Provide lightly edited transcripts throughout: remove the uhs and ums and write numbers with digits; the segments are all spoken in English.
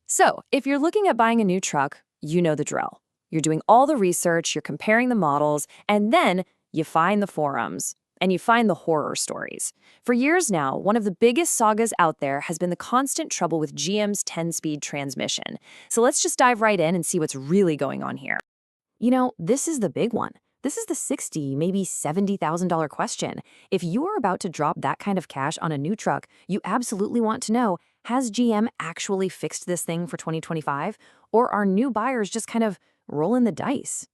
So, if you're looking at buying a new truck, you know the drill. You're doing all the research, you're comparing the models, and then you find the forums and you find the horror stories. For years now, one of the biggest sagas out there has been the constant trouble with GM's 10-speed transmission. So let's just dive right in and see what's really going on here. This is the big one. This is the $60,000, maybe $70,000 question. If you are about to drop that kind of cash on a new truck, you absolutely want to know, has GM actually fixed this thing for 2025? Or are new buyers just kind of rolling the dice?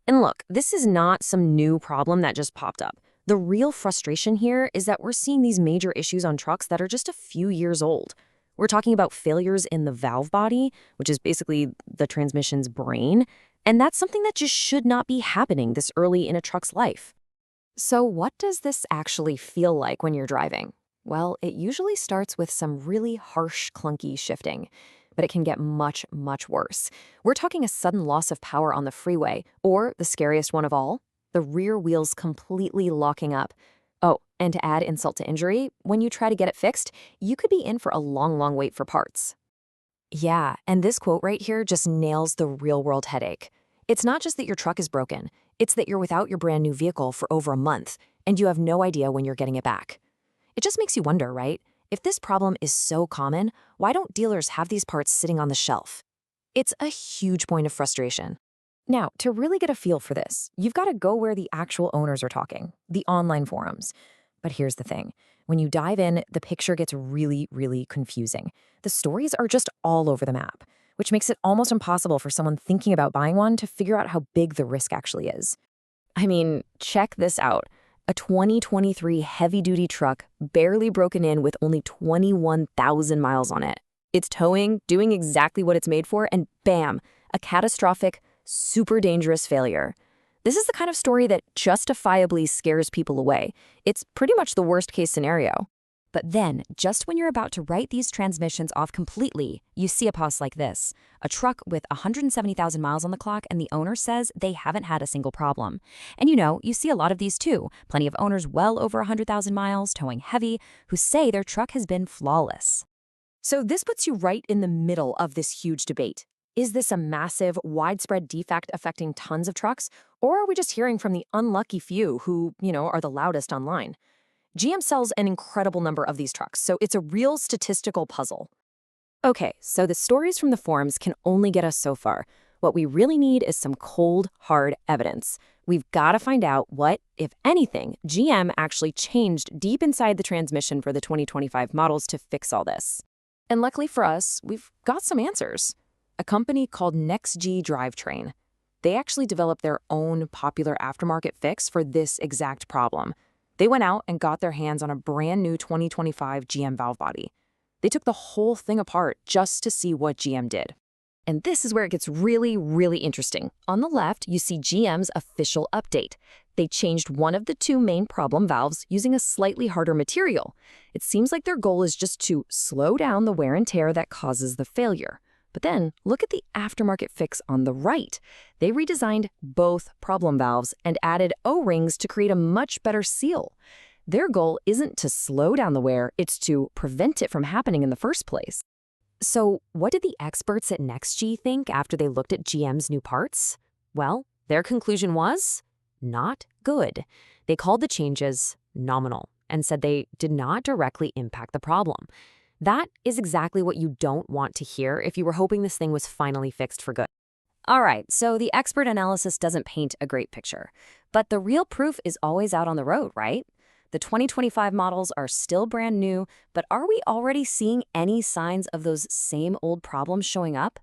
And look, this is not some new problem that just popped up. The real frustration here is that we're seeing these major issues on trucks that are just a few years old. We're talking about failures in the valve body, which is basically the transmission's brain, and that's something that just should not be happening this early in a truck's life. So what does this actually feel like when you're driving? Well, it usually starts with some really harsh, clunky shifting, but it can get much, much worse. We're talking a sudden loss of power on the freeway, or the scariest one of all, the rear wheels completely locking up. Oh, and to add insult to injury, when you try to get it fixed, you could be in for a long, long wait for parts. Yeah, and this quote right here just nails the real-world headache. It's not just that your truck is broken, it's that you're without your brand new vehicle for over a month, and you have no idea when you're getting it back. It just makes you wonder, right? If this problem is so common, why don't dealers have these parts sitting on the shelf? It's a huge point of frustration. Now, to really get a feel for this, you've got to go where the actual owners are talking, the online forums. But here's the thing. When you dive in, the picture gets really, really confusing. The stories are just all over the map, which makes it almost impossible for someone thinking about buying one to figure out how big the risk actually is. I mean, check this out. A 2023 heavy-duty truck barely broken in with only 21,000 miles on it. It's towing, doing exactly what it's made for, and bam, a catastrophic, super dangerous failure. This is the kind of story that justifiably scares people away. It's pretty much the worst-case scenario. But then, just when you're about to write these transmissions off completely, you see a post like this. A truck with 170,000 miles on the clock, and the owner says they haven't had a single problem. And you see a lot of these too. Plenty of owners well over 100,000 miles, towing heavy, who say their truck has been flawless. So this puts you right in the middle of this huge debate. Is this a massive, widespread defect affecting tons of trucks? Or are we just hearing from the unlucky few who, are the loudest online? GM sells an incredible number of these trucks, so it's a real statistical puzzle. Okay, so the stories from the forums can only get us so far. What we really need is some cold, hard evidence. We've got to find out what, if anything, GM actually changed deep inside the transmission for the 2025 models to fix all this. And luckily for us, we've got some answers. A company called NextGen Drivetrain. They actually developed their own popular aftermarket fix for this exact problem. They went out and got their hands on a brand new 2025 GM valve body. They took the whole thing apart just to see what GM did. And this is where it gets really, really interesting. On the left, you see GM's official update. They changed one of the two main problem valves using a slightly harder material. It seems like their goal is just to slow down the wear and tear that causes the failure. But then, look at the aftermarket fix on the right. They redesigned both problem valves and added O-rings to create a much better seal. Their goal isn't to slow down the wear, it's to prevent it from happening in the first place. So, what did the experts at NextGen think after they looked at GM's new parts? Well, their conclusion was not good. They called the changes nominal and said they did not directly impact the problem. That is exactly what you don't want to hear if you were hoping this thing was finally fixed for good. All right, so the expert analysis doesn't paint a great picture, but the real proof is always out on the road, right? The 2025 models are still brand new, but are we already seeing any signs of those same old problems showing up?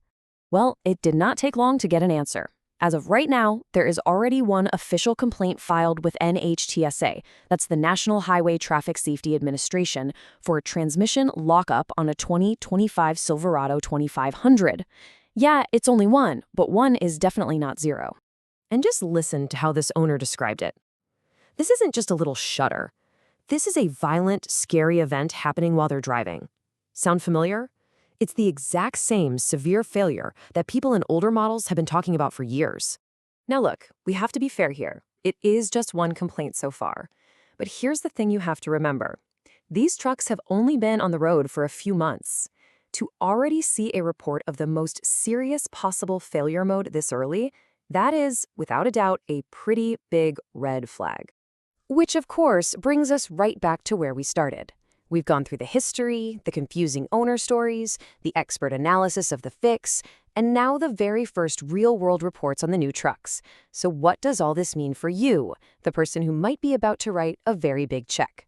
Well, it did not take long to get an answer. As of right now, there is already one official complaint filed with NHTSA, that's the National Highway Traffic Safety Administration, for a transmission lockup on a 2025 Silverado 2500. Yeah, it's only one, but one is definitely not zero. And just listen to how this owner described it. This isn't just a little shudder. This is a violent, scary event happening while they're driving. Sound familiar? It's the exact same severe failure that people in older models have been talking about for years. Now look, we have to be fair here. It is just one complaint so far. But here's the thing you have to remember. These trucks have only been on the road for a few months. To already see a report of the most serious possible failure mode this early, that is, without a doubt, a pretty big red flag. Which, of course, brings us right back to where we started. We've gone through the history, the confusing owner stories, the expert analysis of the fix, and now the very first real-world reports on the new trucks. So what does all this mean for you, the person who might be about to write a very big check?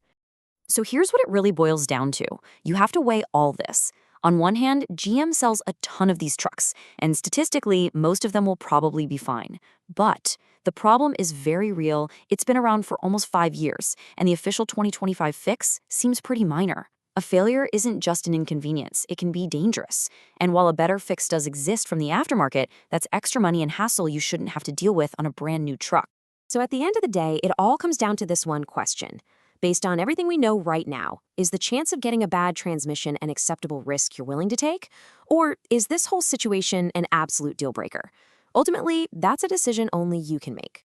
So here's what it really boils down to. You have to weigh all this. On one hand, GM sells a ton of these trucks, and statistically, most of them will probably be fine. But the problem is very real. It's been around for almost 5 years, and the official 2025 fix seems pretty minor. A failure isn't just an inconvenience, it can be dangerous. And while a better fix does exist from the aftermarket, that's extra money and hassle you shouldn't have to deal with on a brand new truck. So at the end of the day, it all comes down to this one question. Based on everything we know right now, is the chance of getting a bad transmission an acceptable risk you're willing to take? Or is this whole situation an absolute deal breaker? Ultimately, that's a decision only you can make.